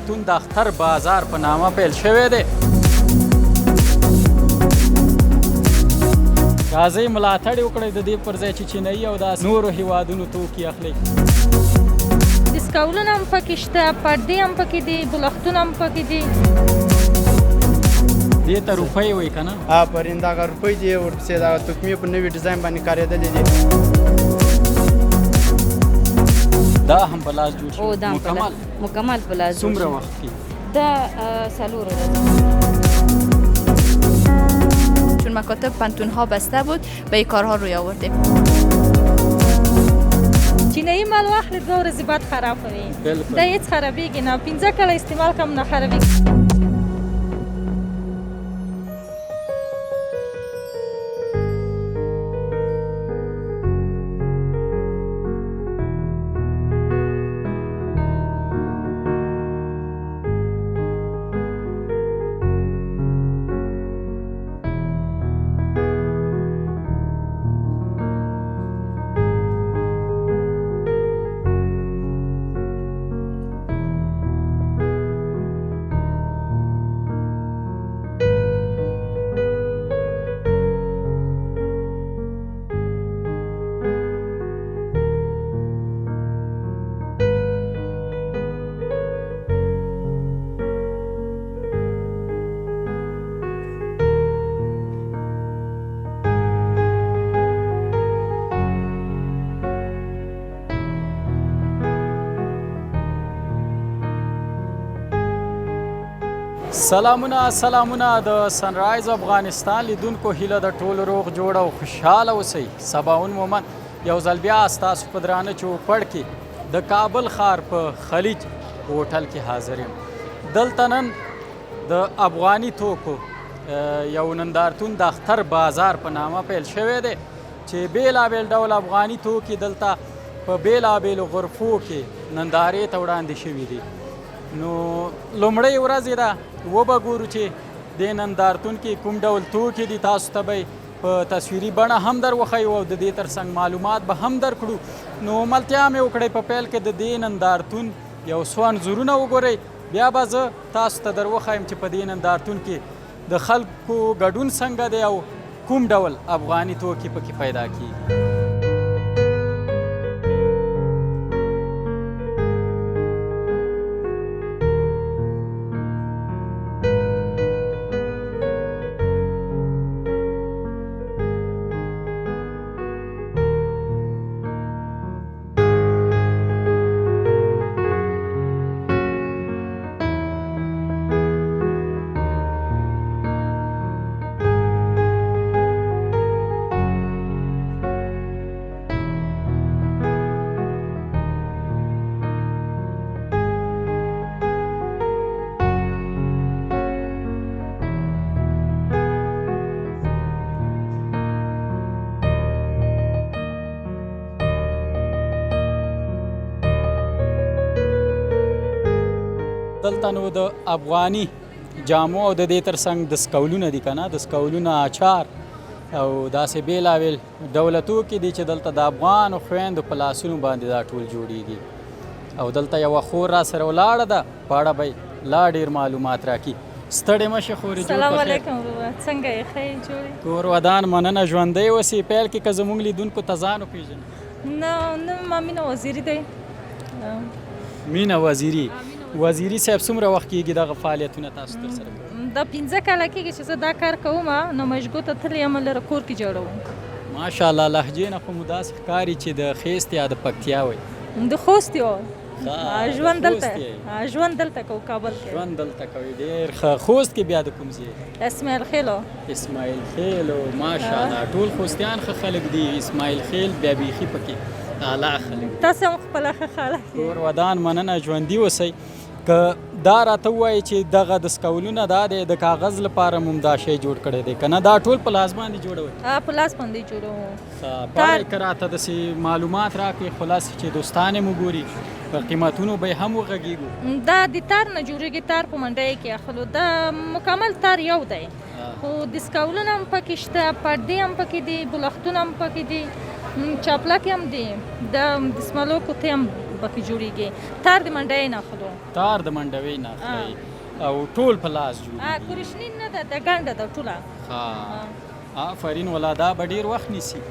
نندارتون د اختر بازار په نامه پیل شوی دی. راځئ ملاتړ وکړئ د دې پر ځای چې چینایي او داسې نورو هیوادونو توکي اخلي. ډسکاونټونه هم پکې شته، پردې هم پکې دي، بلختونه هم پکې دي. دې ته روپۍ وایي که نه؟ آفرین دغه روپۍ دي، ورپسې دغه توکمې په نوي ډیزاین باندې کارېدلې دي. دا هم په لاس جوړ شوی مکمل په لاس څومره وخت کې؟ دا 4 ورځې. چون مکاتب پنتونها بسته بود به این کارها روی آوردیم. چینایي مال واخلې 2 ورځې بعد خراب وي. بالکل دا هېڅ خرابېږي نه، 15 کاله استعمال کړم نه خرابېږي. سلامونه د سنرایز افغانستان لیدونکو هیله د ټولو روغ جوړ او خوشحاله اوسئ. سباون مومن یو ځل بیا ستاسو په درانه چوپړ کې د کابل ښار په خلیج هوټل کې حاضر یم. دلته نن د افغاني توکو یو نندارتون د اختر بازار په نامه پیل شوی دی چې بیلابیل ډول افغاني توکي دلته په بیلابیلو غرفو کې نندارې ته وړاندې شوي دي. نو لومړۍ ورځ یې ده، وبه ګورو چې دې نندارتون کې کوم ډول توکي دي. تاسو ته به په تصویري بڼه هم در وښیو او د دې ترڅنګ معلومات به هم درکړو. نو ملتیا مې وکړئ په پیل کې د دې نندارتون یو څو انځورونه وګورئ، بیا به زه تاسو ته در وښیم چې په دې نندارتون کې د خلکو ګډون څنګه دی او کوم ډول افغاني توکي پکې پیدا کیږي. دلته نو د افغاني جامو او د دې ترڅنګ دستکولونه دي که نه، دستکولونه، اچار او داسې بیلابیل ډوله توکي دي چې دلته د افغانو خویندو په لاسونو باندې دا ټول جوړیږي. او دلته یوه خور را سره ولاړه ده، په اړه به لا ډېر معلومات راکړي. ستړې مه شې خورې. سلام علیکم ورور، څنګه یې؟ ښه یې؟ جوړې؟ کور ودان مننه، ژوندی اوسې. پیل کې که زموږ لیدونکو ته ځان وپېژنې. نه ما مینه وزیري دی. مینه وزیري صاحب څومره وخت کېږي دغه فعالیتونه تاسو ترسره کوئ؟ دا 15 کاله کېږي چې زه دا کار کوم. نو مشګو ته تللی یم، لره کور کې جوړوم. ماشاءالله لهجې نه خو مو داسې ښکاري چې د خیست یا د پکتیا وئ. د خوست یو ژوند دلته کوو، کابل کې ژوند دلته کوئ. ډېر ښه. خوست کې بیا د کوم ځای؟ اسماعیل خیلو. ماشاءالله ټول خوستیان ښه خلک دي. اسماعیل خیل بیا بیخي پکې اعلی خلک. تاسو هم خپله ښه خلک دي. کور ودان مننه، ژوندي اوسئ. که دا راته ووایي چې دغه دستکولونه دا دی د کاغذ لپاره مو دا شی جوړ کړی دی که نه، دا ټول په لاس باندې جوړوئ؟ په لاس باندې جوړوم. باید که راته داسې معلومات راکړئ خلاصې چې دوستان یې مو ګوري، په قیمتونو به یې هم وغږېږو. دا د تار نه جوړېږي، تار په منډۍ کې اخلو. دا مکمل تار یو دی، خو دستکولونه هم پکې شته، پردې هم پکې دي، بلختونه هم پکې دي، چاپلکې هم دي، د دسمالو کوتې هم پکې جوړیږي تار د منډۍ نه اخلو تار د منډوي نه اخلئ او ټول په لاس جوړېږي کورشنین نه ده د ګنډه ده ټوله ها آفرین ولا دا به ډېر وخت نیسي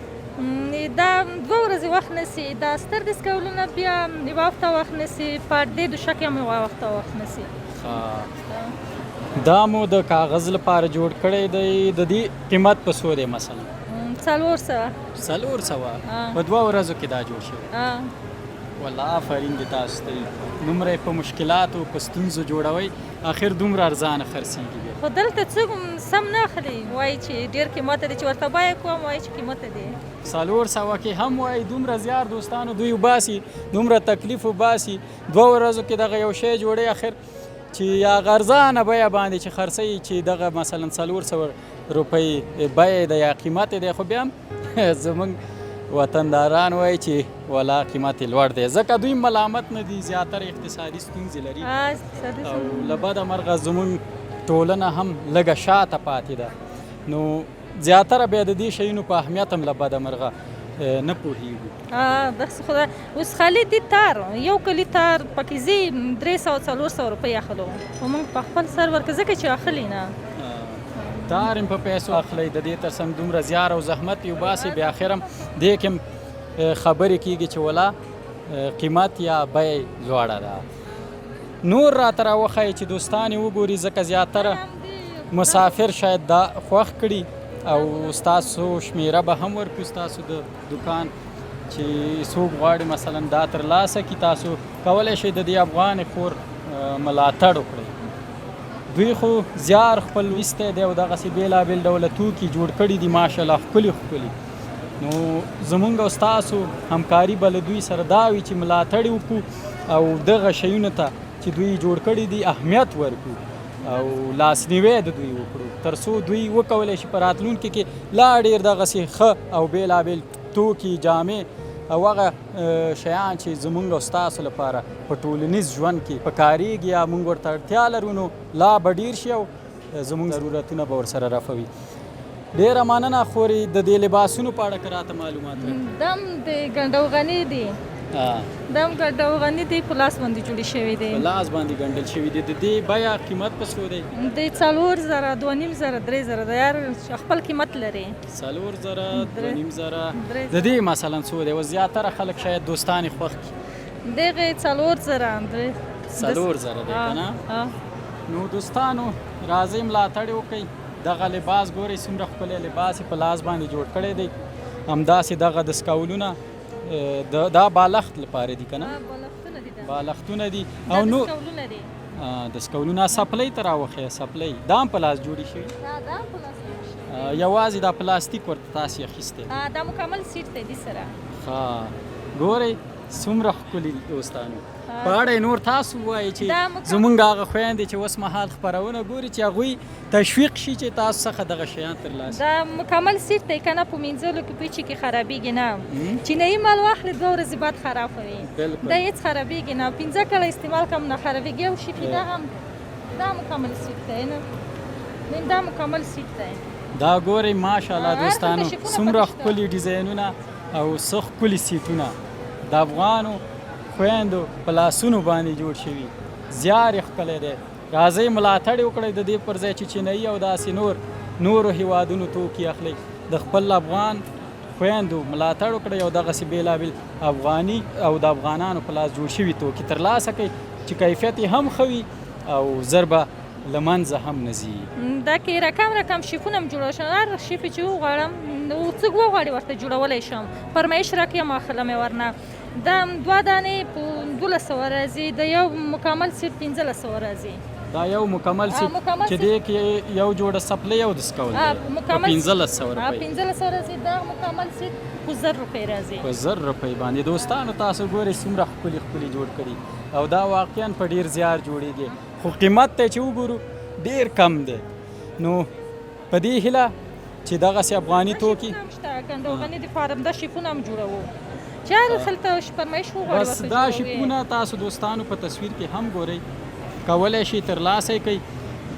دا 2 ورځې وخت نیسي دا ستر دستکولونه بیا یوه هفته وخت نیسي پردې د شک هم یوه هفته وخت نیسي دا مو د کاغذ لپاره جوړ کړی دی د دې قیمت په څو دی مثلا 400 په 2 ورځو کې دا جوړ شوی والله آفرین دې تاسو ته دومره په مشکلاتو په ستونزو جوړوئ اخر دومره ارزانه خرڅېږي خو دلته څوک سم نه اخلي وایي چې ډېر قیمت دی چې ورته بیه کوم وایي چې قیمت دی 400 کې هم وایي دومره زیار دوستانو دوی وباسي دومره تکلیف وباسي 2 ورځو کې دغه یو شی جوړی اخر چې یا ارزانه بیه باندې چې خرڅوي چې دغه مثلا 400 روپۍ بیه ده یا قیمت دی خو بیا هم زموږ وطنداران وایي چې ولا قیمت یې لوړ دی ځکه دوی ملامت نه دي زیاتره اقتصادي ستونزې لري او له بده مرغه زموږ ټولنه هم لږه شاته پاتې ده نو زیاتره بیا د دې شیونو په اهمیت هم له بده مرغه نه پوهېږو داسې خو ده اوس خالي دي تار یو کلي تار پکې ځي 300-400 روپۍ اخلو خو موږ په خپل سر ورکړو ځکه چې اخلي نه تار هم په پیسو اخلئ د دې تر څنګ دومره زیار او زحمت یې وباسئ بیا اخر هم دې کې هم خبرې کېږي چې ولا قیمت یا بیه لوړه ده نور راته راوښایي چې دوستان یې وګوري ځکه زیاتره مسافر شاید دا خوښ کړي او ستاسو شمیره به هم ورکړو ستاسو د دکان چې څوک غواړي مثلا دا ترلاسه کړي تاسو کولی شئ د دې افغان خور ملاتړ وکړئ دوی خو زیار خپل ویستی دی او دغسې بېلابېل ډوله توکي جوړ کړي دي ماشاءالله ښکلي نو زمونږ او ستاسو همکاري به له دوی سره دا وي چې ملاتړ یې وکړو او دغه شیونو ته چې دوی جوړ کړي دي اهمیت ورکړو او لاسنیوی د دوی وکړو تر څو دوی وکولی شي په راتلونکي کې لا ډېر دغسې ښه او بېلابېل توکي جامې او هغه شیان چې زمونږ او ستاسو لپاره په ټولنیز ژوند کې پکارېږي یا مونږ ورته اړتیا لرو نو لا به ډېر شي او زمونږ ضرورتونه به ورسره رفوي ډېره مننه خورې د دې لباسونو په اړه که راته معلومات راکړي دم د ګنډوغني دي دم ګنډوغني دي په لاس باندې جوړې شوي دي په لاس باندې ګنډل شوي دي د دې بیه قیمت په څو دی د 4,000 2,500 3,000 د یار خپل قیمت لري 4,000 2,500 د دې مثلا څو دی او زیاتره خلک شاید دوستان یې خوښ کړي دغه 4,000 دی که نه نو دوستانو راځئ ملاتړ یې وکړئ دغه لباس ګورئ څومره ښکلی لباس یې په لاس باندې جوړ کړی دی همداسې دغه دستکولونه دا بالښت لپاره دي که نه بالښتونه دي او نو دستکولونه سپلۍ ته راوښیه سپلۍ دا هم په لاس جوړې شوي یوازې دا پلاستیک ورته تاسې اخیستی دا مکمل سیټ دی دې سره ګورئ څومره ښکلي دوستانو په اړه نور تاسو ووایئ چې زمونږ هغه خویندې چې اوس مهال خپرونه ګوري چې هغوی تشویق شي چې تاسو څخه دغه شیان ترلاسه دا مکمل سیټ دی که نه په مینځلو کې پیچې کې خرابېږي نه چینایي مال واخلې 2 ورځې بعد خراب کوي دا هېڅ خرابېږي نه 15 کاله استعمال کوم نه خرابېږي او شفي دا مکمل سیټ دی نه دا مکمل سیټ دی دا ګورئ ماشاءالله دوستانو څومره ښکلي ډیزاینونه او څه ښکلي سیټونه د افغانو خویندو په لاسونو باندې جوړ شوي زیار یې ښکلی دی راځئ ملاتړ یې وکړئ د دې پر ځای چې چینایي او داسې نورو هیوادونو توکي اخلئ د خپل افغان خویندو ملاتړ وکړئ او دغسې بېلابېل افغاني او د افغانانو په لاس جوړ شوي توکي ترلاسه کړئ چې کیفیت یې هم ښه وي او زر به له منځه هم نه ځي دا کې رقم شیفونه هم جوړول شم هر شیفې چې وغواړم څوک وغواړي ورته جوړولی شم فرمایش راکړي اخلم یې ورنه دا 2 دانې په 1200 راځي د یو مکمل سیټ 1500 راځي دا یو مکمل سیټ چې دې کې یو جوړه سپلۍ او دستکول دی په 1500 روپۍ 1500 راځي دا مکمل سیټ په 1000 روپۍ راځي په 1000 روپۍ باندې دوستانو تاسو ګورئ څومره ښکلي جوړ کړي او دا واقعا په ډېر زیار جوړېږي خو قیمت ته چې وګورو ډېر کم دی نو په دې هیله چې دغسې افغاني توکي ګنډوغني د فارم دا شیفونه هم جوړوو چې هلته فرمایش وغواړي بس دا شیفونه تاسو دوستانو په تصویر کې هم ګورئ کولی شئ ترلاسه یې کوئ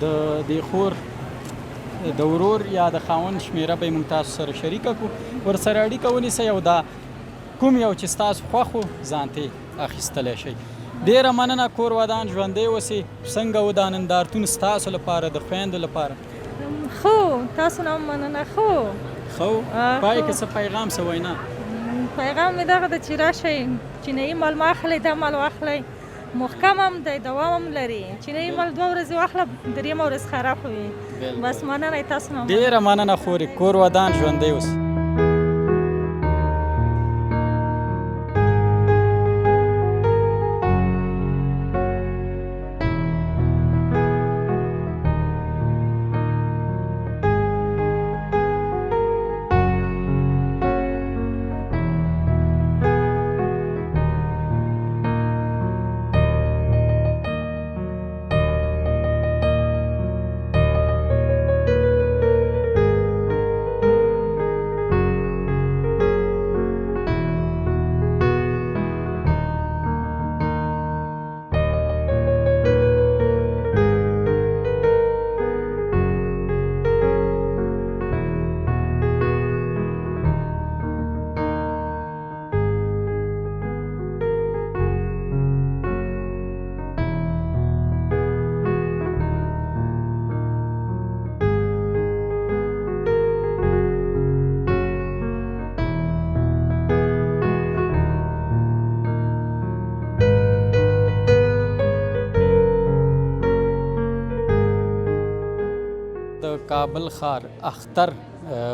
د دې خور د ورور یا د خاوند شمیره به یې موږ تاسو سره شریکه کړو ورسره اړیکه ونیسئ او دا کوم یو چې ستاسو خوښ و ځان ته اخیستلی شئ. ډیره مننه. کور ودان ژوندی اوسئ. څنګه و دا نندارتون ستاسو لپاره د خویندو لپاره؟ خو تاسو نه هم مننه. خو پای کې څه پیغام څه وینا؟ پیغام مې دغه ده چې راشئ چینایي مال مه اخلئ، دا مال واخلئ. محکم هم دی، دوام هم لري. چینایي مال 2 ورځې واخله، درېیمه ورځ خراب وي. بس مننه تاسو نه. ډیره مننه خورې. کور ودان ژوندی اوسئ. کابل ښار اختر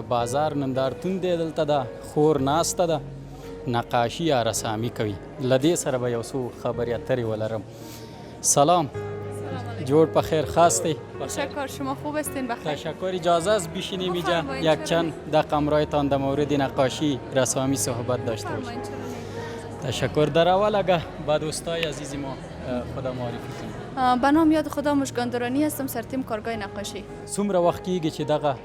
بازار نندارتون دی. دلته د خور ناسته ده، نقاشي یا رسامي کوي. له دې سره به یو څو خبرې اترې ولرم. سلام، جوړ په خیر خاستی؟ تشکر، شما خوب هستین؟ بخیر. تشکر. اجازه است بشینیم اینجا یک چند دقیقه همراهتان در مورد نقاشی رسامی صحبت داشته باشیم؟ تشکر. در اول اگه با دوستای عزیز ما خدا معرفی کنید. به نام یاد خدا مشکاندرانی هستم، سرتیم کارگاه نقاشی. څومره وخت کیږي چې دغه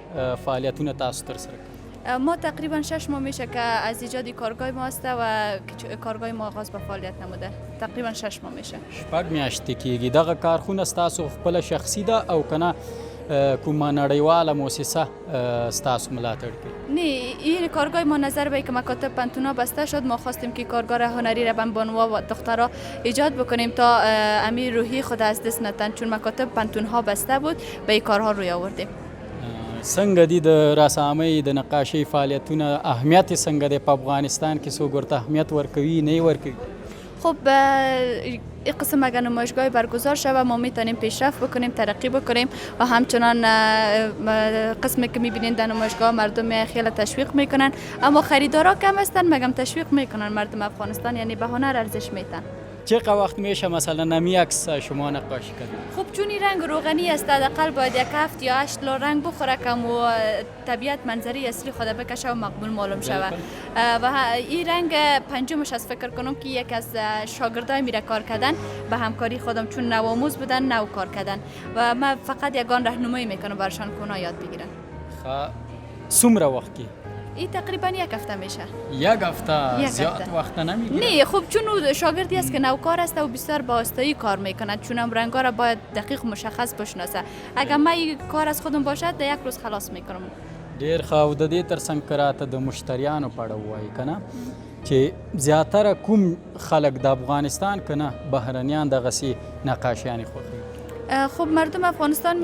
فعالیتونه تاسو ترسره کوئ؟ ما تقریبا 6 ماه میشه که از ایجاد کارگاه ما هسته و کارگاه ما آغاز به فعالیت نموده. تقریبا 6 ماه میشه. 6 میاشتې کیږي. دغه کارخونه ستاسو خپل شخصي ده او کنه کومه نړیواله مؤسسه ستاسو ملاتړ کوي؟ نه، این کارگاه ما نظر به که مکاتب پنتونا بسته شد، ما خواستیم که کارگاه هنری را بانوا و دخترها ایجاد بکنیم تا امیر روحی خود از دست نتن، چون مکاتب پنتونها بسته بود به این کارها روی آوردیم. څنګه دي د رسامۍ د نقاشۍ فعالیتونه اهمیت څنګه دی په افغانستان کې؟ څوک ورته اهمیت ورکوي نه ورکوي؟ خب این قسم اگر نمایشگاه برگزار شود ما میتونیم پیشرفت بکنیم، ترقی بکنیم و همچنان قسمی که میبینین در نمایشگاه مردم خیلی تشویق میکنن، اما خریدارا کم هستن مگم تشویق میکنن مردم افغانستان، یعنی به هنر ارزش میتن. چقدر وقت میشه مثلا نمی عکس شما نقاشی کنید؟ خب چون این رنگ روغنی است، حداقل باید 7 یا 8 رنگ بخوره کم و طبیعت منظری اصلی خود بکشه و مقبول معلوم شود. و این رنگ پنجمش از فکر کنم که یک از شاگردای میره کار کردن به همکاری خودم، چون نوآموز بودن، نو کار کردن و من فقط یگان راهنمایی میکنم برشان که اونا یاد بگیرن. څومره وخت کی؟ این تقریبا 1 هفته میشه. 1 هفته؟ زیاد وقت نمیگیره؟ نه، خب چون شاگردی است که نوکار است و بسیار با آستایی کار میکنه، چون هم رنگا را باید دقیق مشخص بشناسه. اگر من این کار از خودم باشد در 1 روز خلاص میکنم. ډیر ښه. او د دې ترڅنګ که راته د مشتریانو په اړه ووایي که نه، چې زیاتره کوم خلک د افغانستان که نه بهرنیان دغسې نقاشیانې خوښوي؟ خب مردم افغانستان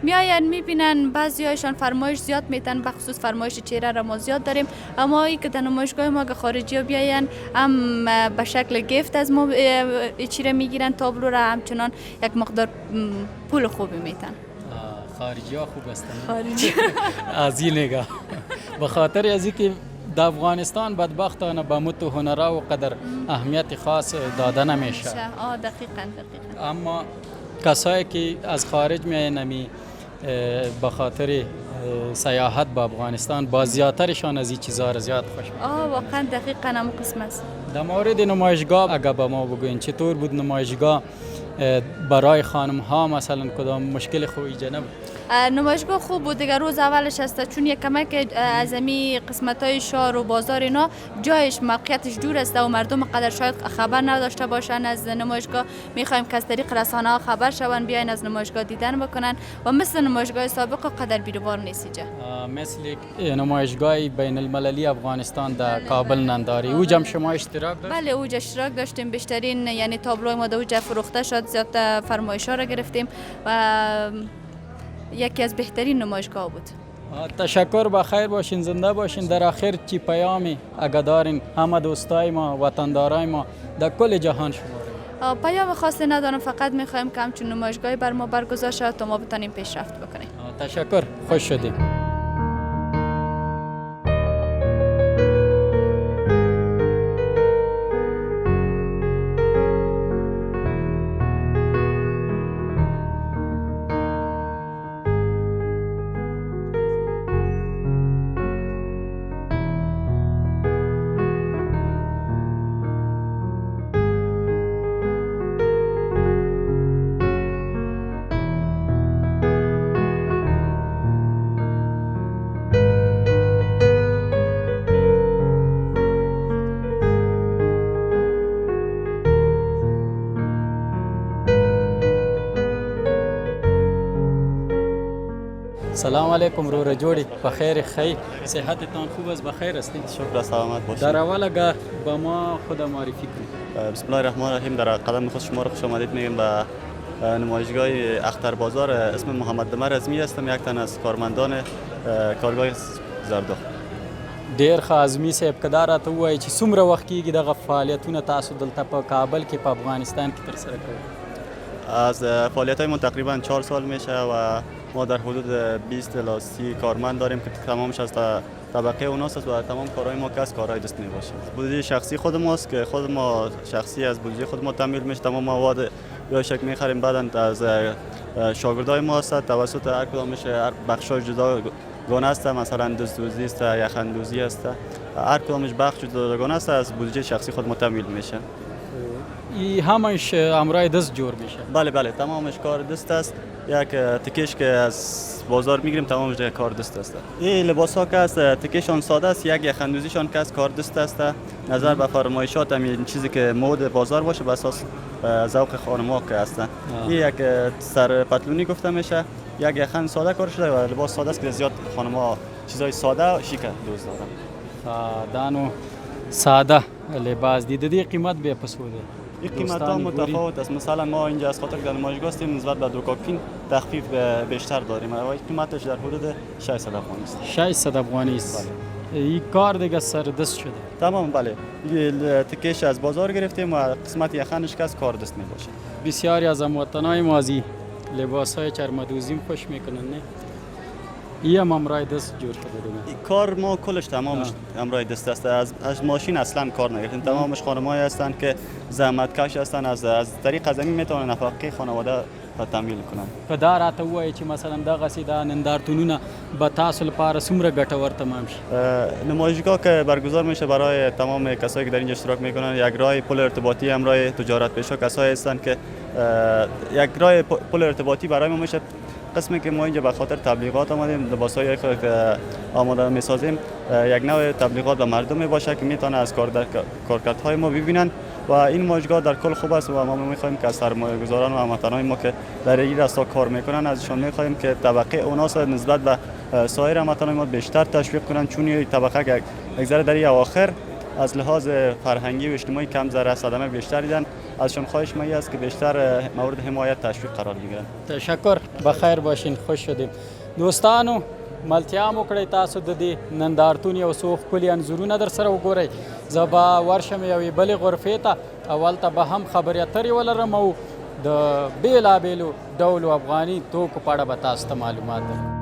میاین میبینن، بعضی هایشان فرمایش زیاد میتن، بخصوص فرمایش چهره را ما زیاد داریم، اما ای که در نمایشگاه ما که خارجی ها بیاین هم به شکل گفت از ما چیره میگیرن تابلو را، همچنان یک مقدار پول خوبی میتن. خارجی ها خوب هستن؟ خارجی از این نگاه به خاطر از اینکه در افغانستان بدبختانه به مت و هنرها و قدر اهمیت خاص داده نمیشه. دقیقاً. اما کسایی که از خارج میاین نمی به خاطر سیاحت به افغانستان با زیادترشان از این چیزها را زیاد خوش می‌کنند. واقعا دقیقاً هم قسم است. در مورد نمایشگاه اگر به ما بگوین چطور بود نمایشگاه برای خانم ها؟ مثلا کدام مشکل خو ایجاد نبود؟ نمایشگاه خوب بود دیگه. روز اولش است چون یک کمک از امی قسمت های شهر و بازار اینا جایش موقعیتش دور است و مردم قدر شاید خبر نداشته باشن از نمایشگاه. میخوایم که از طریق رسانه ها خبر شون، بیاین از نمایشگاه دیدن بکنن و مثل نمایشگاه سابق قدر بیروبار نیست اینجا. مثل نمایشگاه بین المللی افغانستان در کابل ننداری اوجم شما اشتراک داشت؟ بله اوج اشتراک داشتیم، بیشترین یعنی تابلوی ما در اوج فروخته شد، زیاد فرمایش‌ها را گرفتیم و یکی از بهترین نمایشگاه بود. تشکر، بخیر باشین، زنده باشین. در آخر چی پیامی اگه دارین همه دوستای ما وطندارای ما در کل جهان شما؟ پیام خاصی ندارم، فقط میخوایم که همچون نمایشگاهی بر ما برگزار شد تا ما بتونیم پیشرفت بکنیم. تشکر، خوش شدیم. سلام علیکم رو جوڑی، بخیر خیر، صحتتان خوب است؟ بخیر هستید؟ شکر، سلامت باشید. در اول اگر با ما خود معرفی کنید. بسم الله الرحمن الرحیم. در قدم خود شما رو خوش آمدید میگیم به نمایشگاه اختر بازار. اسم محمد دمر ازمی هستم، یک تن از کارمندان کارگاه زردخ. ډیر ښه ازمي صاحب، که دا راته ووایي چې څومره وخت کېږي دغه فعالیتونه تاسو دلته په کابل کې په افغانستان کې ترسره کوئ؟ از فعالیت های من تقریبا 4 سال میشه و ما در حدود 20 الی 30 کارمند داریم که تمامش از طبقه اوناست و تمام کارهای ما که از کارهای دست میباشه. بودجه شخصی خود ماست که خود ما شخصی از بودجه خود ما تامین میشه. تمام مواد یا شک میخریم، بعدا از شاگردای ما هست توسط هر کدامش هر بخشای جداگانه است، مثلا دستدوزی است، یخندوزی است، هر کدامش بخش جداگانه است، از بودجه شخصی خود ما تامین میشه. ای همش امرای دست جور میشه؟ بله بله، تمامش کار دست است. یک تکش که از بازار میگیریم تمامش کار دست است. این لباس ها که از تکشان ساده است، یک یخندوزیشان که از کار دست است. نظر به فرمایشات همین چیزی که مود بازار باشه به اساس ذوق خانم‌ها که هستن. این یک سر پتلونی گفته میشه، یک یخند ساده کار شده و لباس ساده است که زیاد خانم‌ها چیزای ساده و شیک دوست دارن. دانو ساده لباس دی، د دې قیمت به پسوده؟ این قیمت ها متفاوت است. مثلا ما اینجا از خاطر در نمایشگاه هستیم نسبت به دوکاکین تخفیف بیشتر داریم و قیمتش در حدود 600 افغانی است. 600 افغانی است. این کار دیگه سر دست شده؟ تمام بله. تکش از بازار گرفتیم و قسمت یخنش که از کار دست می باشه. بسیاری از هموطنای ما از لباس های چرمدوزیم خوش میکنن، نه؟ این هم امرای دست جور شده دیگه. کار ما کلش تمامش امرای دست است. از ماشین اصلا کار نگرفتیم. تمامش خانم‌هایی هستند که زحمتکش هستند، از طریق از این میتونن نفقه خانواده را تامین کنن. که دا راته وایي چې مثلا دغه سیدا نندارتونونه به تاسو لپاره څومره ګټور تمام شي؟ نمایشگاه که برگزار میشه برای تمام کسایی که در اینجا اشتراک میکنن، یک راه پل ارتباطی هم راه تجارت پیشا کسایی هستند که یک راه پل ارتباطی برای ما میشه. قسمی که ما اینجا به خاطر تبلیغات آمدیم، لباسای خود که آماده میسازیم، یک نوع تبلیغات به مردم میباشه که میتونه از کارکردهای ما ببینن و این نمایشگاه در کل خوب است و ما میخوایم که از سرمایه‌گذاران و هموطنان ما که در این راستا کار میکنن ازشان میخوایم که طبقه اوناس نسبت به سایر هموطنان ما بیشتر تشویق کنن، چون این طبقه یک ذره در این اواخر از لحاظ فرهنگی و اجتماعی کم ذره صدمه بیشتر دیدن. ازشان خواهش می است که بیشتر مورد حمایت تشویق قرار بگیرن. تشکر، بخیر باشین، خوش شدیم. دوستانو ملتیا مو کړی، تاسو د دې نندارتون یو څو ښکلي انځورونه در سره وګورئ. زه به ورشم یوې بلې غرفې ته، اول ته به هم خبرې اترې ولرم او د بېلابېلو ډولو افغاني توکو په اړه به تاسو ته معلومات درکړم.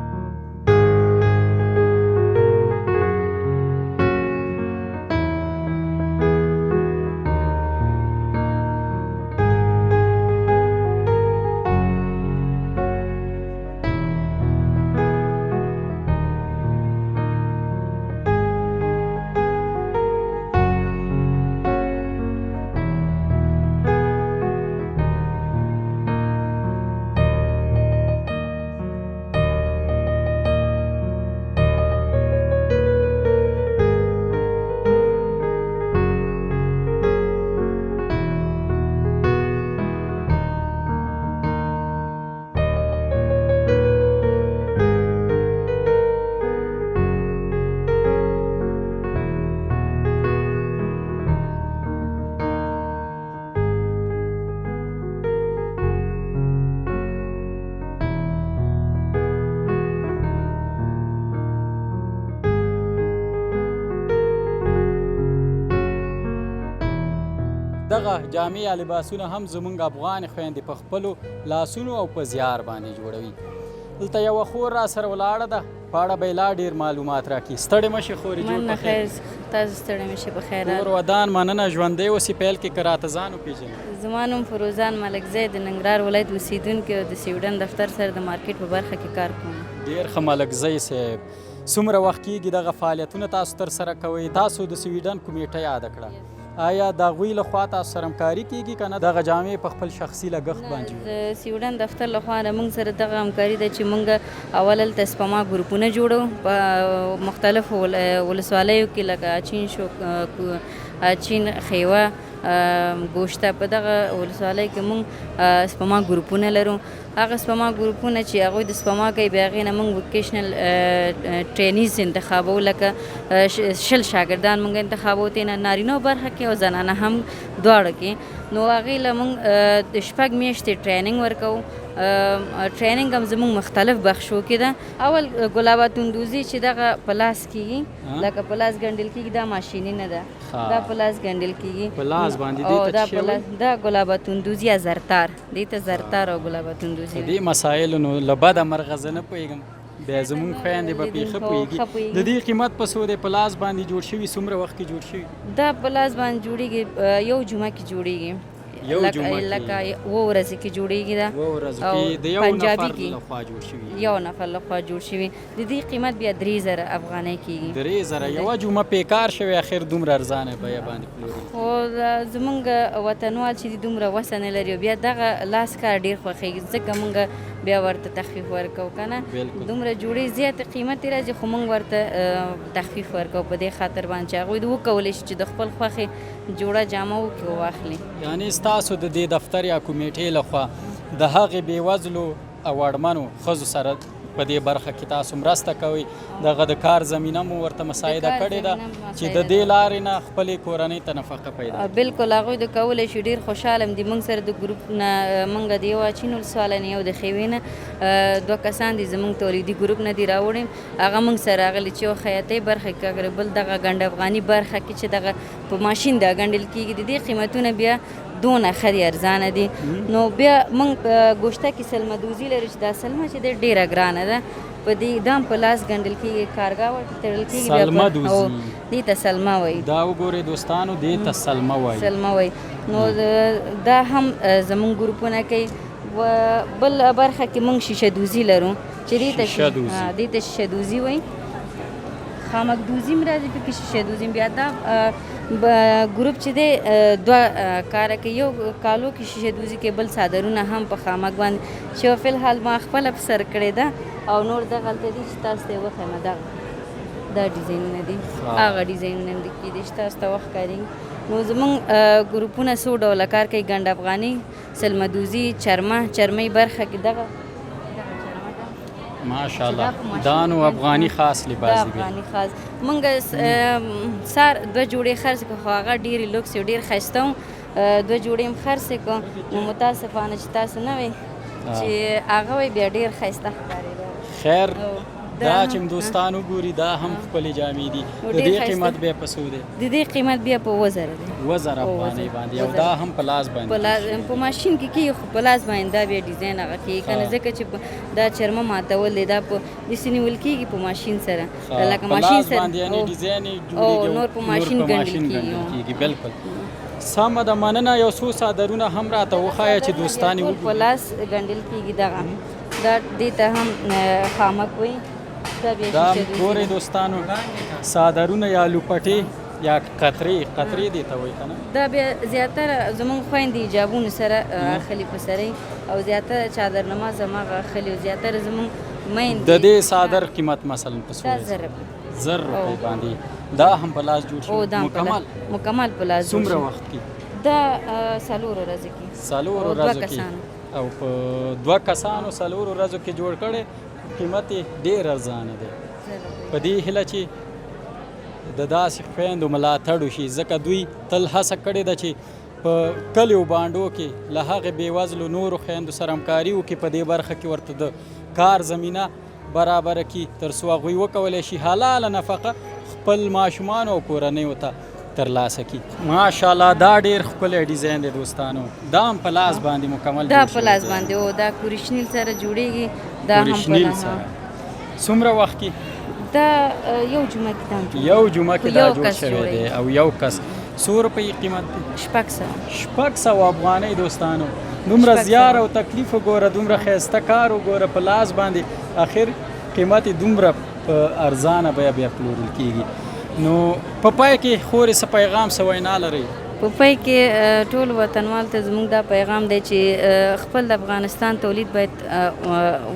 دغه جامې یا لباسونه هم زمونږ افغان خویندې په خپلو لاسونو او په زیار باندې جوړوي. دلته یوه خور را سره ولاړه ده، په اړه به یې لا ډېر معلومات راکړي. ستړې مه شي خورې، جوړ په خیر. تاسو ستړي مه شئ، په خیر کور ودان مننه، ژوندی اوسې. پیل کې که راته ځان وپېژنې. زما نوم فروزان ملکزی د ننګرهار ولایت اوسېدونکې او د سویډن دفتر سره د مارکیټ په برخه کې کار کوم. ډېر ښه ملکزی صاحب. څومره وخت کېږي دغه فعالیتونه تاسو ترسره کوئ؟ تاسو د سویډن کومیټه یاده کړه، آیا د هغوی لخوا تاسو سره همکاري کېږي که نه دغه جامې په خپل شخصي لګښت باندې؟ د سویډن دفتر لخوا موږ سره دغه همکاري ده چې موږ اول هلته سپما ګروپونه جوړو په مختلفو ولسوالیو کې، لکه اچین شو، اچین، خیوه، ګوشته. په دغه ولسوالۍ کې موږ سپما ګروپونه لرو. هغه سپما ګروپونه چې هغوی د سپما کوي، بیا هغې نه موږ وکیشنل ټرینیز انتخابو، لکه 100 شاګردان موږ انتخابو، ترې نه نارینه برخه کې او زنانه هم دواړو کې. نو هغې له موږ د 6 میاشتې ټریننګ ورکوو. ټریننګ هم زموږ مختلف بخشو کې ده. اول ګلابات اندوزي چې دغه په لاس کېږي، لکه په لاس ګنډل کېږي، دا ماشیني نه ده، دا په لاس ګنډل کېږي. په لاس باندې دې ته څه وایي؟ دا ګلابات اندوزي یا زرتار، دې ته زرتار او ګلابات اندوزي. دې مسایلو نو له بده مرغه زه نه پوهېږم، بیا زمونږ خویندې به پرې ښه پوهېږي. د دې قیمت په څو دی؟ په لاس باندې جوړ شوي څومره وخت کې جوړ شوي؟ دا په لاس باندې جوړېږي، یو جمعه کې جوړېږي، لکه 2 ورځې کې جوړېږي. دا 2 ورځې کې د یو نفر لخوا جوړ شوي، یو نفر لخوا جوړ شوي. د دې قیمت بیا 3000 افغانۍ کېږي. 3000 یوه جمعه پیکار شوی، اخر دومره ارزانه بیه باندې پلوري. خو زمونږ وطنوال چې دي دومره وسه نه لري، بیا دغه لاس کار ډېر خوښېږي، ځکه مونږ بیا ورته تخفیف ورکوو که نه. دومره جوړې زیاتې قیمت یې راځي، خو مونږ ورته تخفیف ورکوو په دې خاطر باندې چې هغوی وکولی شي چې د خپل خوښې جوړه جامه وکړي او واخلي. یعنې ستاسو د دې دفتر یا کومیټې لخوا د هغې بېوزلو او اړمنو ښځو سره په دې برخه کې تاسو مرسته کوئ، دغه د کار زمینه مو ورته مساعده کړې ده چې د دې لارې نه خپلې کورنۍ ته نفقه پیدا کړي؟ بالکل، هغوی د کولی شي. ډېر خوشحاله م دي. موږ سره د ګروپ نه موږ د یو اچین ولسوالۍ نه، یو د خیوې نه 2 کسان دي زموږ تولیدي ګروپ نه دي راوړي. هغه موږ سره راغلي چې یو خیاطۍ برخه کې، بل دغه ګنډ افغاني برخه کې چې دغه په ماشین دا ګنډل کېږي. د دې قیمتونه بیا دونه ښه دي، ارزانه دي. نو بیا موږ په ګوشته کې سلمه دوزي لرو چې دا سلمه چې ده ډېره ګرانه ده. په دې دا هم په لاس ګنډل کېږي، کارګاه ورته تړل کېږي. سلمه دوزي، دې ته سلمه وایي. دا وګورئ دوستانو، دې ته سلمه وایي. سلمه وایي. نو دا هم زموږ ګروپونه کوي. بل برخه کې موږ شیشه دوزي لرو چې دې ته شیشه دوزي وایي. خامک دوزي هم راځي پکې، شیشه دوزي. بیا دا ګروپ چې دی 2 کاره کوي، یو کالو کې شیشه دوزي کې، بل صادرونه هم په خامک باندې چې فی الحال ما خپله په سر کړې ده. او نور دغلته دي چې تاسو ته یې وښیم، دا ډیزاینونه دي، هغه ډیزاینونه هم کېدای شي تاسو ته وښکارېږي. نو زموږ ګروپونه څو ډوله کار کوي: ګنډ افغاني، سلمه دوزي، چرمۍ برخه کې دغه ماشاءالله دا نو افغاني خاص لباس دی. افغاني خاص. موږ سار 2 جوړې خرڅ کړو، خو هغه ډېرې لوکس او ډېر ښایسته وو. 2 جوړې هم خرڅ کړو. نو متاسفانه چې تاسو نه وئ چې هغه وی بیا ډېر ښایسته ښکارېده. خیر، دا چې دوستان وګوري دا هم خپلې جامې دي. د دې قیمت بیا په څو دی؟ د دې قیمت بیا په 2000 دی. 2000 افغانۍ باندې، او دا هم په لاس باندې په ماشین کې کېږي، خو په لاس باندې دا بیا ډیزاین هغه کېږي که نه، ځکه چې دا چرمه ماتول دی، دا په داسې نیول کېږي په ماشین سره، لکه ماشین سره او نور په ماشین ګنډل کېږي. بالکل سمه ده، مننه. یو څو صادرونه هم راته وښایه چې دوستان یې وګوري. په لاس ګنډل کېږي. دغه دا دې ته هم خامک وایي. دا ګورئ دوستانو، صادرونه یا لوپټې یا قطرې دې ته وایي که نه؟ دا بیا زیاتره زموږ خویندې حجابونو سره اخلي په سرۍ، او زیاتره چادرنما زماغه اخلي، او زیاتره زموږ میندې. د دې صادر قیمت مثلا په څو دی؟ 1000 روپۍ باندې. دا هم په لاس جوړ شوی مکمل په لاس جوړ شوی. څومره وخت کې؟ دا 4 ورځې کې. 4 ورځې کې، او په 2 کسانو 4 ورځو کې جوړ کړی. قیمت یې ډېر ارزانه دی. په دې هیله چې د داسې خویندو ملاتړ وشي، ځکه دوی تل هڅه کړې ده چې په کلیو بانډو کې له هغې بېوزلو نورو خویندو سره همکاري وکړي، په دې برخه کې ورته د کار زمینه برابره کړي، تر څو هغوی وکولی شي حلاله نفقه خپل ماشومانو او کورنیو ته ترلاسه کی. ماشاءالله دا ډیر ښکلی ډیزاین دی دوستانو. دا هم په لاس باندې مکمل دا جوړ په شوی لاس دی. باندې او دا کوریشنیل سره جوړیږي. دا هم په اوریجنل لاس سره. څومره وخت کې؟ دا یو جمعه کې دا جوړ یو جمعه کې دا یو جوړ کس شوی دی جوړوي. او یو کس. څو روپۍ قیمت دی؟ 600 افغانۍ دوستانو. دومره 600 زیار او تکلیف وګوره، دومره ښایسته کار وګوره په لاس باندې، اخر قیمت یې دومره په ارزانه بیه بیا پلورل کیږي. نو په پای کې خورې څه پیغام څه وینا لرئ؟ په پای کې ټول وطنوال ته زموږ دا پیغام دی چې خپل د افغانستان تولید باید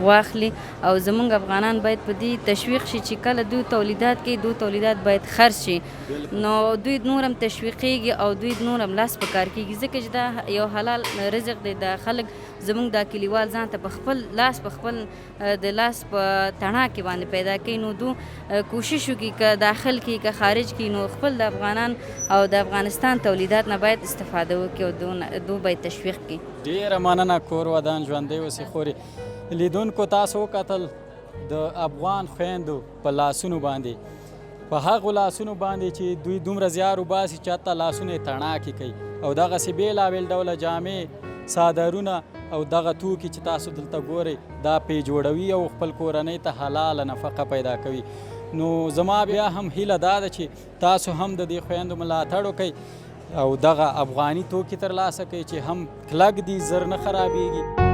واخلي او زموږ افغانان باید په دې تشویق شي چې کله دوی تولیدات کوي دوی تولیدات باید خرڅ شي، نو دوی نور هم تشویقیږي او دوی نور هم لاس په کار کیږي، ځکه چې دا یو حلال رزق دی. دا خلک زموږ دا کلیوال ځان ته په خپل لاس په خپل د لاس په تڼا کې باندې پیدا کوي، نو دو کوشش وکړي که داخل کې که خارج کې، نو خپل د افغانان او د افغانستان تولیدات نه باید استفاده وکړي او دو باید تشویق کړي. ډیره مننه. کور ودان ژوندی اوسې خورې. لیدونکو تاسو وکتل د افغان خویندو په لاسونو باندې، په هغو لاسونو باندې چې دوی دومره زیار وباسي چې حتی لاسونه یې تڼاکې کوي او دغسې بېلابېل ډوله جامې، څادرونه او دغه توکي چې تاسو دلته ګورئ دا پې جوړوي او خپل کورنۍ ته حلاله نفقه پیدا کوي. نو زما بیا هم هیله دا ده چې تاسو هم د دې خویندو ملاتړ وکئ او دغه افغاني توکي ترلاسه کوي چې هم کلک دي، زر نه خرابېږي.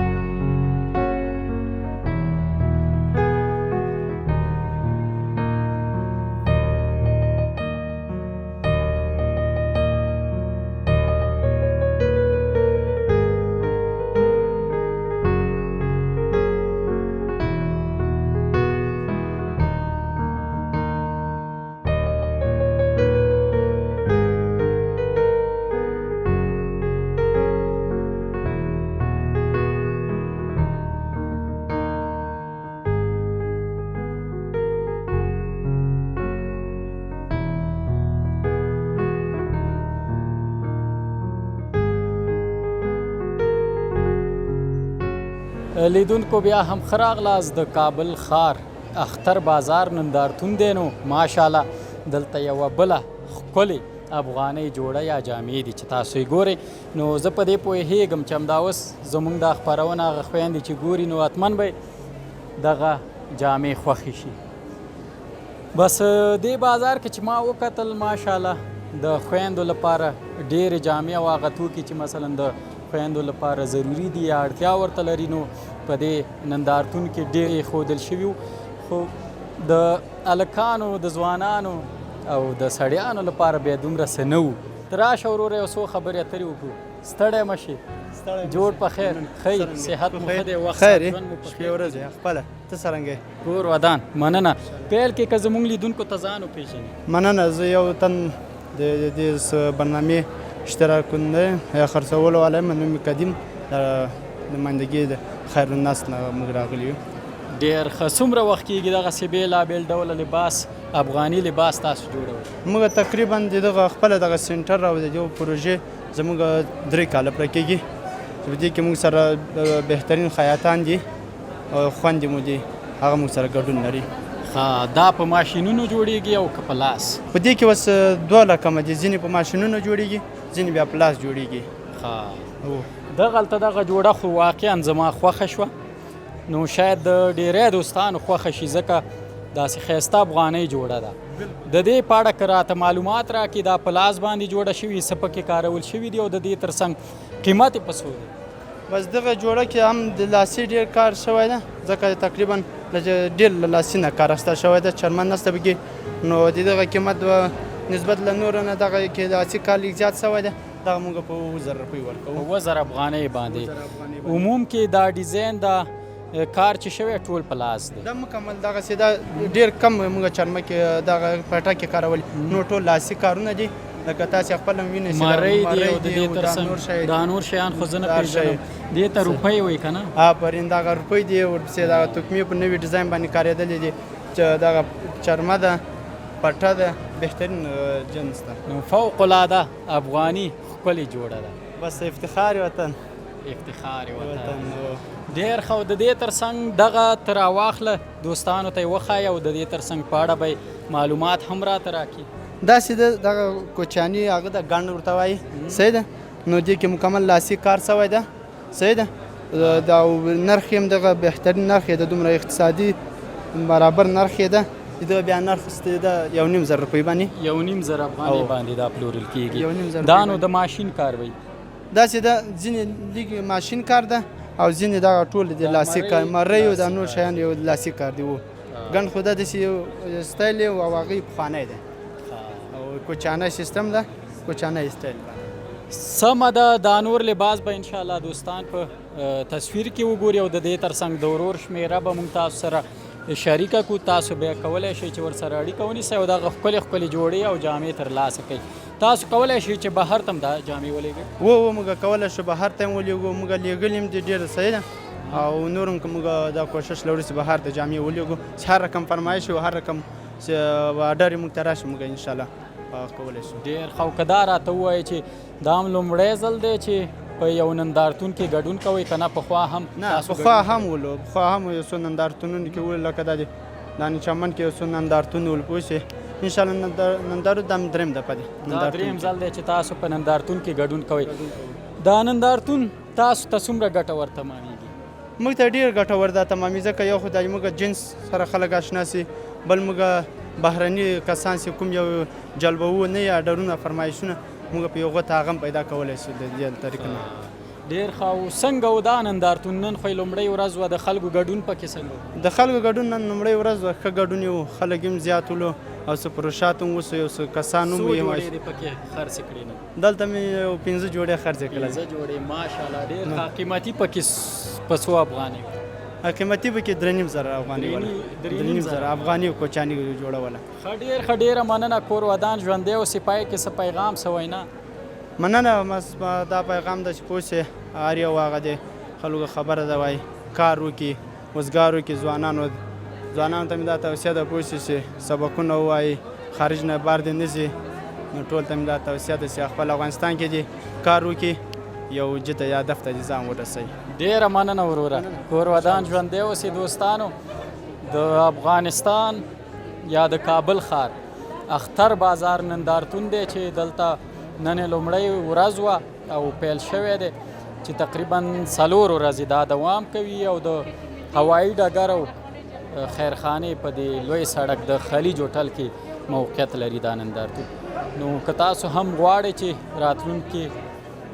لیدونکو بیا هم ښه راغلاست. د کابل ښار اختر بازار نندارتون دی. نو ماشاءالله دلته یوه بله ښکلې افغانۍ جوړه یا جامې دي چې تاسو یې ګورئ. نو زه په دې پوهېږم چې همدا اوس زموږ دا خپرونه هغه خویندې چې ګوري نو حتما به دغه جامې خوښې شي. بس دې بازار کې چې ما وکتل ماشاءالله د خویندو لپاره ډېرې جامې او هغه توکي چې مثلا د خویندو لپاره ضروري دي یا اړتیا ورته لري نو په دې نندارتون کې ډېر ایښودل شوي وو. خو د هلکانو د ځوانانو او د سړیانو لپاره بیا دومره څه نه وو. ته راشه وروره یو څو خبرې اترې وکړو. ستړی مه شې. جوړ په خیر. خیر صحت مو ښه دی، وخت ژوند مو په شپې ورځې خپله. ته څرنګه یې؟ کور ودان. مننه. پیل کې که زموږ لیدونکو ته ځان وپېژني. مننه. زه یو تن د دې برنامې اشتراک کننده یا خرڅولو والا یم. نوم مې قدیم د نمایندګي د خیر الناس نه موږ راغلي یو. ډېر ښه. څومره وخت کېږي دغسې بېلابېل ډوله لباس افغاني لباس تاسو جوړوئ؟ موږ تقریبا د دغه خپله دغه سینټر او د دې پروژې زموږ 3 کاله پوره کېږي. په دې کې موږ سره بهترین خیاطان دي او خویندې مو دي، هغه موږ سره ګډون لري. دا په ماشینونو جوړیږي او که په لاس؟ په دې کې اوس 2 رقمه دي، ځینې په ماشینونو جوړیږي، ځینې بیا په لاس جوړیږي. دغلته دغه جوړه خو واقعا زما خوښه شوه. نو شاید د ډېری دوستانو خوښه شي ځکه داسې ښایسته افغانۍ جوړه ده. د دې په اړه که راته معلومات راکړي دا په لاس باندې جوړه شوي، څه پکې کارول شوي دي او د دې تر څنګ قیمت یې په څو دی؟ بس دغه جوړه کې هم د لاسي ډېر کار شوی ده، ځکه تقریبا ډېر له لاسي نه کار اخیستل شوی ده، چرمن نسته پکې. نو د دغه قیمت نسبت له نورو نه دغه کې لاسي کار لږ زیات شوی ده. دغه موږ په 2000 روپۍ ورکوو. 2000 افغانۍ باندې. عموم کې دا ډیزاین دا کار چې شوی ټول په لاس دی؟ دا مکمل دغسې دا ډېر کم موږ چرمه کې دغه پټه کې کارول، نو ټول لاسي کارونه دي. لکه تاسې خپله هم وینئ مرۍ دی او د دې تر څنګ دا نور شیان خو زه نه پېژنم. دې ته روپۍ وایي که نه؟ آفرین. دغه روپۍ دي، ورپسې دغه توکمې په نوي ډیزاین باندې کارېدلې دي چې دغه چرمه ده، پټه ده، بهترین جنس ده. نو فوق العاده افغاني ښکلې جوړه ده. بس افتخار وطن. افتخار وطن. ډېر ښه. د دې تر څنګ دغه ته راواخله دوستانو ته یې وښایه او د دې تر څنګ په اړه به معلومات هم راته راکړي. داسې دغه کوچیاني هغه د ګنډ ورته وایي صحیح ده نو دې کې مکمل لاسي کار شوی ده صحیح ده دا نرخ یې هم دغه بهترین نرخ یې ده دومره اقتصادي برابر نرخ یې ده د بیا نرخ د 1.5 زره روپۍ باندې 1.5 افغانۍ باندې دا پلورل 1.5 کېږي زره دا نو د ماشین کار وي داسې ده ځینې لږ ماشین کار ده او ځینې دغه ټول د لاسي کار مرۍ او دا نور شیان یو لاسي کار دی و ګنډ خو دا داسې یو سټایل او هغه پخوانی دی او کوچانه سیستم ده کوچانه سټایل سمه ده دا نور لباس به انشاءالله دوستان په تصویر کې وګوري او د دې ترڅنګ د ورور شمیره به موږ تاسو سره شریکه کو تاسو بیا کولی شئ چې ورسره اړیکه ونیسئ او دغه ښکلې ښکلې جوړې او جامې ترلاسه کوئ تاسو کولی شئ چې بهر ته هم دا جامې ولېږئ و موږ کولی شو بهر ته هم ولېږو موږ لېږلي هم دي ډېره صحیح ده او نور هم که موږ دا کوشش لرو چې بهر ته جامې ولېږو چې هر رقم فرمایش او هر رقم چې آډر یې موږ ته راشي موږ انشاءالله کولی شو ډېر ښه او که دا راته ووایي چې دا هم لومړی ځل دی چې په یو نندارتون کې ګډون کوئ که نه پخوا هم نه پخوا هم ولو پخوا هم یو څو نندارتونونو کې ولو لکه دا د دانې چمن کې یو څو نندارتون ول پوه شئ انشاءالله نندارو دا درېیم دفعه دی دا درېیم ځل دی چې تاسو په نندارتون کې ګډون کوئ دا نندارتون تاسو ته څومره ګټور تمامېږي موږ ته ډېر ګټور دا تمامېږي ځکه یو خو دا موږ جنس سره خلک اشنا سي بل موږ بهرني کسان چې کوم یو جلبوو نه یا ډرونه فرمایشونه موږ په یو غوته هغه هم پیدا کولی شو د دې طریقې نه ډېر ښه او څنګه و دا نندارتون نن خو یې لومړۍ ورځ وه د خلکو ګډون پکې څنګه د خلکو ګډون نن لومړۍ ورځ وه ښه ګډون یې و خلک هم زیات ولو او څه پروشات هم وسو یو څه کسان هم جوړې دې پکې خرڅې کړې نه دلته مې یو 15 جوړې خرڅې کړې 15 جوړې ماشاءالله ډېر ښه قیمتي پکې په څو افغانۍ قیمتي پکې 3.5 زره افغانۍ ولا 3.5 زره افغانۍ کوچاني جوړوله ښه ډېره مننه کور ودان ژوندی اوسې پای کې څه پیغام څه وینا مننه دا پیغام ده چې پوه شئ هر یو هغه دی خلکو خبره ده وایي کار وکړي وزګار وکړي ځوانانو ته مې دا توصیه ده پوه شئ چې سبقونه ووایي خارج نه بار دې نه ځي نو ټول ته مې دا توصیه ده چې خپل افغانستان کې دې کار وکړي یو جده هدف ته دې ځان ورسوي ډېره مننه وروره کور ودان ژوندی اوسې دوستانو د افغانستان یا د کابل ښار اختر بازار نندارتون دی چې دلته نن لومړۍ ورځ وه او پیل شوی دی چې تقریبا 4 ورځې دا دوام کوي او د هوایي ډګر او خیرخانې په دې لوی سړک د خلیج هوټل کې موقعیت لري دا نندارتون نو که تاسو هم غواړئ چې راتلونکي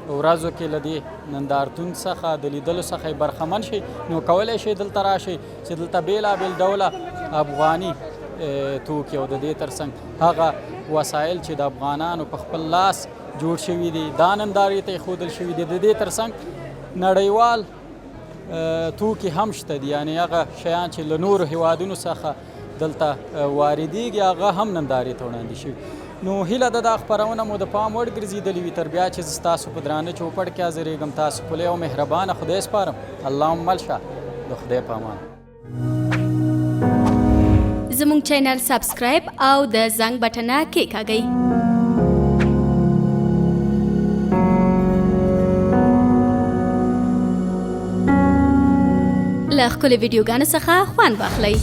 ورځو کې له دې نندارتون څخه د لیدلو څخه برخمن شئ نو کولی شئ دلته راشئ چې دلته بېلابېل ډوله افغاني توکي او د دې ترڅنګ هغه وسایل چې د افغانانو په خپل لاس جوړ شوي دي دا نندارې ته ایښودل شوي دي د دې ترڅنګ نړیوال توکي هم شته دي یعنې هغه شیان چې له نورو هیوادونو څخه دلته واردېږي هغه هم نندارې ته وړاندې شوي نو هیله ده دا خپرونه مو د پام وړ ګرځېدلې وي تر بیا چې زه ستاسو په درانه چوپړ کې حاضرېږم تاسو پلی او مهربانه خدای سپارم اللهم ملشه د خدای په امان زموږ چینل سبسکرایب او د زنګ بټنه کېکاږئ له ښکلې ویډیوګانو څخه خوند واخلئ